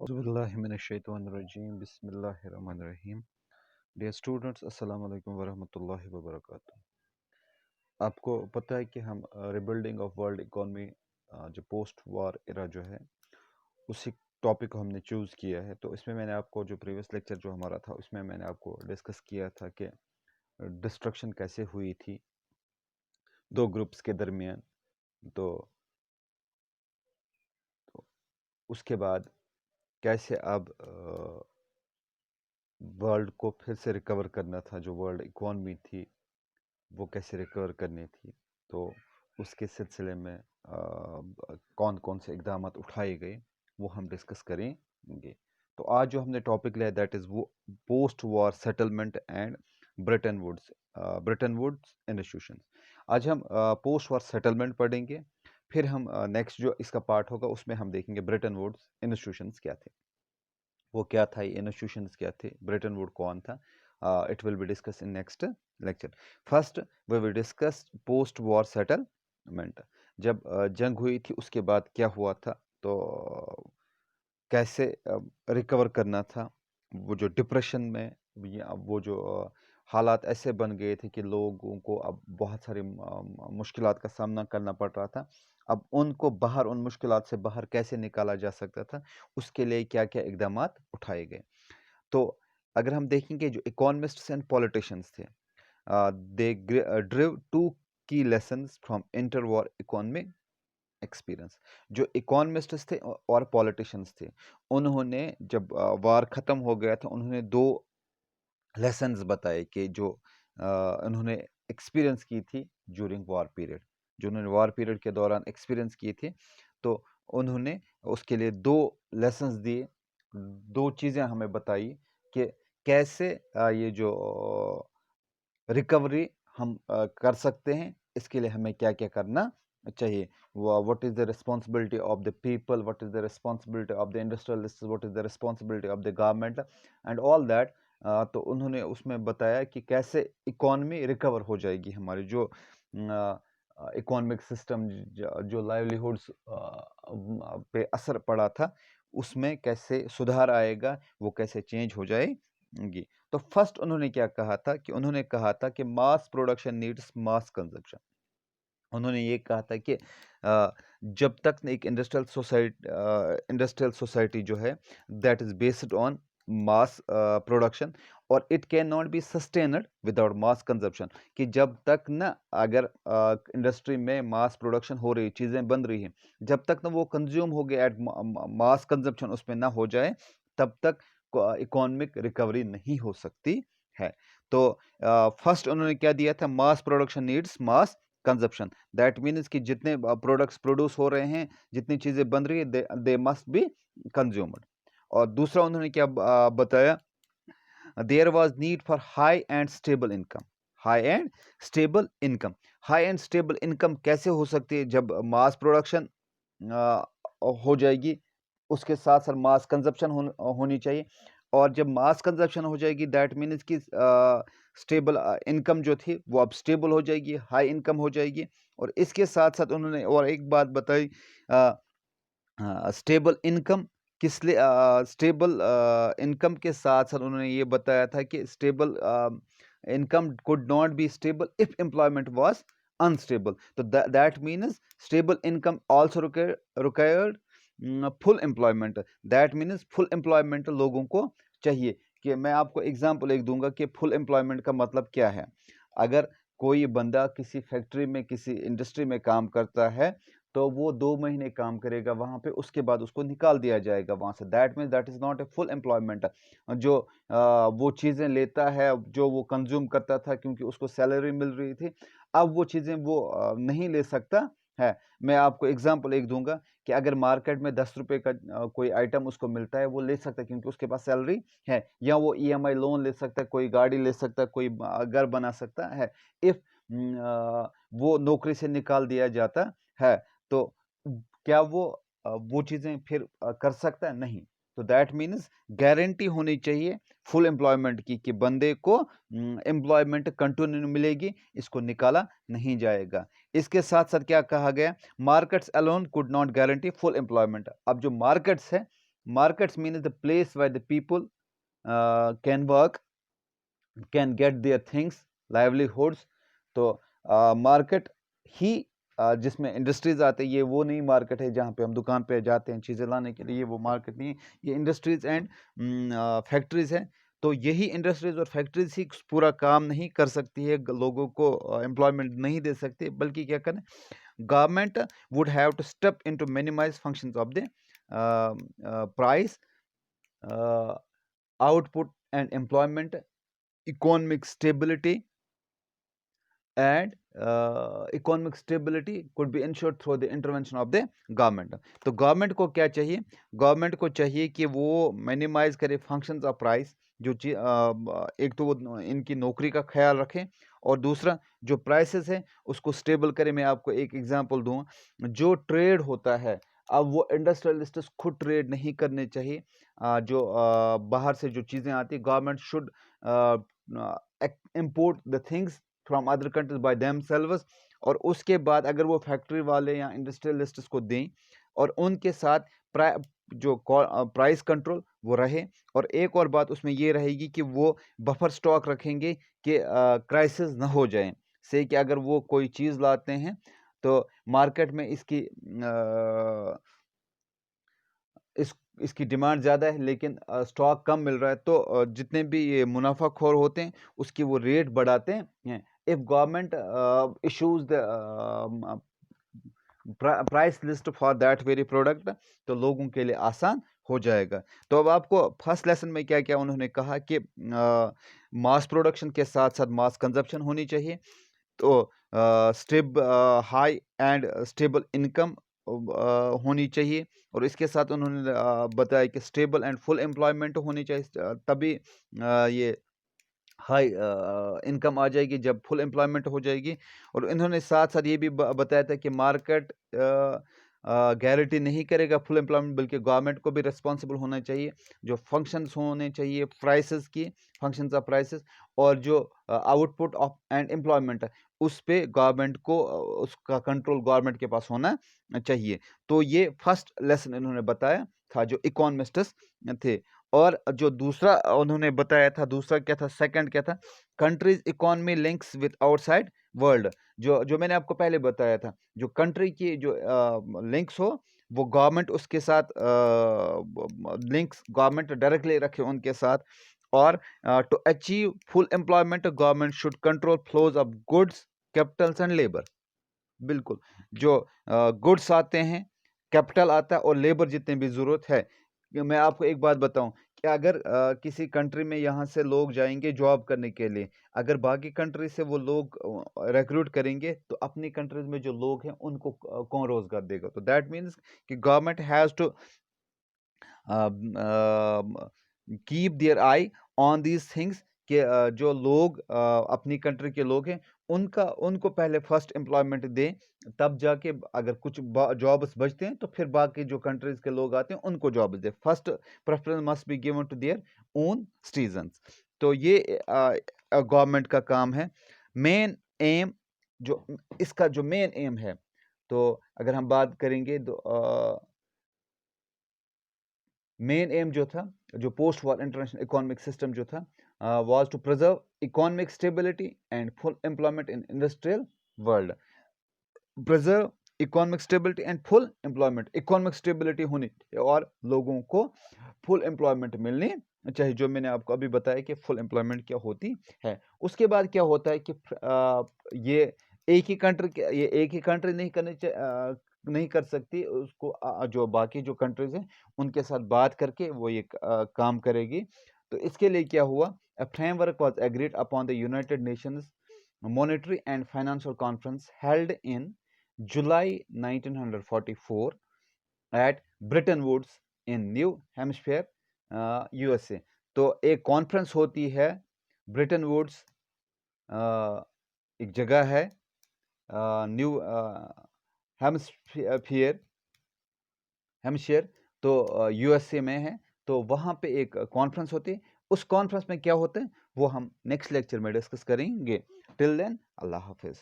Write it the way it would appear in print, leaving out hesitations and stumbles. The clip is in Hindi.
Auzubillahiminash-shaytanir-rajim. Bismillahir-rahmanir-rahim. Dear students, Assalamu alaikum warahmatullahi wabarakatuh. आपको पता है कि हम रिबिल्डिंग ऑफ वर्ल्ड इकोनॉमी जो पोस्ट वॉर एरा जो है उसी टॉपिक को हमने चूज़ किया है। तो इसमें मैंने आपको जो प्रीवियस लेक्चर जो हमारा था उसमें मैंने आपको डिस्कस किया था कि डिस्ट्रक्शन कैसे हुई थी दो ग्रुप्स के दरमियान। तो उसके बाद कैसे अब वर्ल्ड को फिर से रिकवर करना था, जो वर्ल्ड इकोनॉमी थी वो कैसे रिकवर करनी थी। तो उसके सिलसिले में कौन कौन से इकदाम उठाए गए वो हम डिस्कस करेंगे। तो आज जो हमने टॉपिक लिया दैट इज़ वो post war settlement and Bretton Woods institution. आज हम पोस्ट वॉर सेटलमेंट पढ़ेंगे, फिर हम नेक्स्ट जो इसका पार्ट होगा उसमें हम देखेंगे ब्रिटेन वुड्स इंस्टीट्यूशंस क्या थे, वो क्या था, ये इंस्टीट्यूशंस क्या थे, ब्रिटेन वुड कौन था। It will be discuss in next lecture. First we will discuss post war settlement. जब जंग हुई थी उसके बाद क्या हुआ था, तो कैसे रिकवर करना था। वो जो डिप्रेशन में वो जो हालात ऐसे बन गए थे कि लोगों को अब बहुत सारी मुश्किलात का सामना करना पड़ रहा था। अब उनको बाहर, उन मुश्किलात से बाहर कैसे निकाला जा सकता था, उसके लिए क्या क्या इकदाम उठाए गए। तो अगर हम देखेंगे जो इकोनॉमिस्ट्स एंड पॉलिटिशियंस थे, दे ड्रिव टू की lessons from inter war economic experience. जो इकोनॉमिस्ट्स थे और पॉलिटिशियंस थे, उन्होंने जब वार ख़त्म हो गया था, उन्होंने दो लेसन्स बताए कि जो उन्होंने एक्सपीरियंस की थी ज्यूरिंग वॉर पीरियड, जो उन्होंने वॉर पीरियड के दौरान एक्सपीरियंस की थी। तो उन्होंने उसके लिए दो लेसन्स दिए, दो चीज़ें हमें बताई कि कैसे ये जो रिकवरी हम कर सकते हैं, इसके लिए हमें क्या क्या करना चाहिए। What is the responsibility of the people, what is the responsibility of the industrialist, what is the responsibility of the government and all that. तो उन्होंने उसमें बताया कि कैसे इकोनॉमी रिकवर हो जाएगी, हमारी जो इकोनॉमिक सिस्टम, जो लाइवलीहुड्स पे असर पड़ा था उसमें कैसे सुधार आएगा, वो कैसे चेंज हो जाएगी। तो फर्स्ट उन्होंने क्या कहा था कि उन्होंने कहा था कि मास प्रोडक्शन नीड्स मास कंजप्शन। उन्होंने ये कहा था कि जब तक एक इंडस्ट्रियल सोसाइटी जो है that is based on mass production, और it can not be sustained without mass consumption, कि जब तक ना अगर इंडस्ट्री में मास प्रोडक्शन हो रही, चीज़ें बन रही हैं, जब तक ना वो कंज्यूम हो गया एट मास कंजप्शन उसमें ना हो जाए, तब तक इकोनॉमिक रिकवरी नहीं हो सकती है। तो फर्स्ट उन्होंने क्या दिया था, mass production needs mass consumption. That means कि जितने प्रोडक्ट्स प्रोड्यूस हो रहे हैं, जितनी चीज़ें बन रही है, दे मस्ट बी कंज्यूम्ड। और दूसरा उन्होंने क्या बताया, there was need for high and stable income. High and stable income, high and stable income कैसे हो सकती है, जब मास प्रोडक्शन हो जाएगी, उसके साथ साथ मास कंजप्शन होनी चाहिए। और जब मास कंजप्शन हो जाएगी दैट मीन्स कि स्टेबल इनकम जो थी वो अब स्टेबल हो जाएगी, हाई इनकम हो जाएगी। और इसके साथ साथ उन्होंने और एक बात बताई, स्टेबल इनकम किस लिए, स्टेबल इनकम के साथ साथ उन्होंने ये बताया था कि stable income could not be stable if employment was unstable. तो that means stable income also required full employment. That means full employment लोगों को चाहिए। कि मैं आपको एग्जांपल एक दूंगा कि फुल एम्प्लॉयमेंट का मतलब क्या है। अगर कोई बंदा किसी फैक्ट्री में, किसी इंडस्ट्री में काम करता है, तो वो 2 महीने काम करेगा वहाँ पे, उसके बाद उसको निकाल दिया जाएगा वहाँ से। That means that is not a full employment. जो वो चीज़ें लेता है, जो वो कंज्यूम करता था क्योंकि उसको सैलरी मिल रही थी, अब वो चीज़ें वो नहीं ले सकता है। मैं आपको एग्जांपल एक दूंगा कि अगर मार्केट में 10 रुपये का कोई आइटम उसको मिलता है, वो ले सकता है क्योंकि उसके पास सैलरी है, या वो ईएमआई लोन ले सकता है, कोई गाड़ी ले सकता है, कोई घर बना सकता है। इफ़ वो नौकरी से निकाल दिया जाता है, तो क्या वो चीज़ें फिर कर सकता है? नहीं। तो दैट मीन्स गारंटी होनी चाहिए फुल एम्प्लॉयमेंट की, कि बंदे को एम्प्लॉयमेंट कंटिन्यू मिलेगी, इसको निकाला नहीं जाएगा। इसके साथ-साथ क्या कहा गया, markets alone could not guarantee full employment. अब जो मार्केट्स है Markets mean is the place where the people can work, can get their things, livelihoods. तो मार्केट ही जिसमें इंडस्ट्रीज आते हैं, ये वो नहीं मार्केट है जहाँ पे हम दुकान पे जाते हैं चीज़ें लाने के लिए, ये वो मार्केट नहीं है, ये इंडस्ट्रीज एंड फैक्ट्रीज हैं। तो यही इंडस्ट्रीज और फैक्ट्रीज ही पूरा काम नहीं कर सकती है, लोगों को एम्प्लॉयमेंट नहीं दे सकती, बल्कि क्या करें, government would have to step in to minimize functions of the price, output and employment, economic stability, and economic stability could be ensured through the intervention of the government. तो गवर्नमेंट को क्या चाहिए, गवर्नमेंट को चाहिए कि वो मिनिमाइज करे फंक्शंस ऑफ प्राइस, जो एक तो वो इनकी नौकरी का ख्याल रखें, और दूसरा जो प्राइसेस है उसको स्टेबल करे। मैं आपको एक एग्जांपल दूँ, जो ट्रेड होता है, अब वो इंडस्ट्रियलिस्ट्स खुद ट्रेड नहीं करने चाहिए, जो बाहर से जो चीज़ें आती, government should import the things from other countries by themselves, और उसके बाद अगर वो फैक्ट्री वाले या इंडस्ट्रियलिस्ट्स को दें, और उनके साथ जो प्राइस कंट्रोल वो रहे। और एक और बात उसमें ये रहेगी कि वो बफर स्टॉक रखेंगे कि क्राइसिस ना हो जाए, से कि अगर वो कोई चीज़ लाते हैं तो मार्केट में इसकी डिमांड ज़्यादा है, लेकिन स्टॉक कम मिल रहा है, तो जितने भी ये मुनाफाखोर होते हैं उसकी वो रेट बढ़ाते हैं। If government issues the price list for that very product, तो लोगों के लिए आसान हो जाएगा। तो अब आपको फर्स्ट लेसन में क्या क्या उन्होंने कहा कि मास प्रोडक्शन के साथ साथ मास कंजप्शन होनी चाहिए, तो हाई एंड स्टेबल इनकम होनी चाहिए, और इसके साथ उन्होंने बताया कि स्टेबल एंड फुल एम्प्लॉयमेंट होनी चाहिए, तभी ये हाई इनकम आ जाएगी जब फुल एम्प्लॉयमेंट हो जाएगी। और इन्होंने साथ साथ ये भी बताया था कि मार्केट गारंटी नहीं करेगा फुल एम्प्लॉयमेंट, बल्कि गवर्नमेंट को भी रिस्पॉन्सिबल होना चाहिए, जो फंक्शंस होने चाहिए प्राइसेस की, फंक्शंस ऑफ प्राइसेस, और जो आउटपुट ऑफ एंड एम्प्लॉयमेंट है उस पे गवर्नमेंट को उसका कंट्रोल गवर्नमेंट के पास होना चाहिए। तो ये फर्स्ट लेसन इन्होंने बताया था जो इकोनॉमिस्ट्स थे। और जो दूसरा उन्होंने बताया था, दूसरा क्या था, सेकंड क्या था, countries economy links with outside world. जो मैंने आपको पहले बताया था, जो कंट्री की जो लिंक्स हो, वो गवर्नमेंट उसके साथ लिंक्स गवर्नमेंट डायरेक्टली रखे उनके साथ। और to achieve full employment government should control flows of goods, capitals and labour. बिल्कुल, जो गुड्स आते हैं, कैपिटल आता है, और लेबर जितने भी ज़रूरत है। मैं आपको एक बात बताऊं कि अगर किसी कंट्री में यहाँ से लोग जाएंगे जॉब करने के लिए, अगर बाकी कंट्री से वो लोग रिक्रूट करेंगे, तो अपनी कंट्रीज में जो लोग हैं उनको कौन रोजगार देगा? तो दैट मीन्स कि government has to keep their eye on these things, कि जो लोग अपनी कंट्री के लोग हैं उनको पहले फर्स्ट एम्प्लॉयमेंट दें, तब जाके अगर कुछ जॉब्स बचते हैं तो फिर बाकी जो कंट्रीज के लोग आते हैं उनको जॉब्स दें। First preference must be given to their own citizens. तो ये गवर्नमेंट का काम है। मेन एम, जो इसका जो मेन एम है, तो अगर हम बात करेंगे तो मेन एम जो था, जो post war international economic system जो था, was to preserve economic stability and full employment in industrial world. Preserve economic stability and full employment, economic stability होनी और लोगों को full employment मिलनी चाहिए, जो मैंने आपको अभी बताया कि full employment क्या होती है। उसके बाद क्या होता है कि ये एक ही कंट्री नहीं कर सकती, उसको जो बाकी जो कंट्रीज हैं उनके साथ बात करके वो ये काम करेगी। तो इसके लिए क्या हुआ, a framework was agreed upon the United Nations Monetary and Financial Conference held in July 1944 at Bretton Woods in New Hampshire, USA। तो एक कॉन्फ्रेंस होती है ब्रिटेन वुड्स, एक जगह है न्यू हेम्पशायर, तो यूएसए में है। तो वहाँ पे एक कॉन्फ्रेंस होती है, उस कॉन्फ्रेंस में क्या होता है वो हम नेक्स्ट लेक्चर में डिस्कस करेंगे। टिल देन, अल्लाह हाफिज़।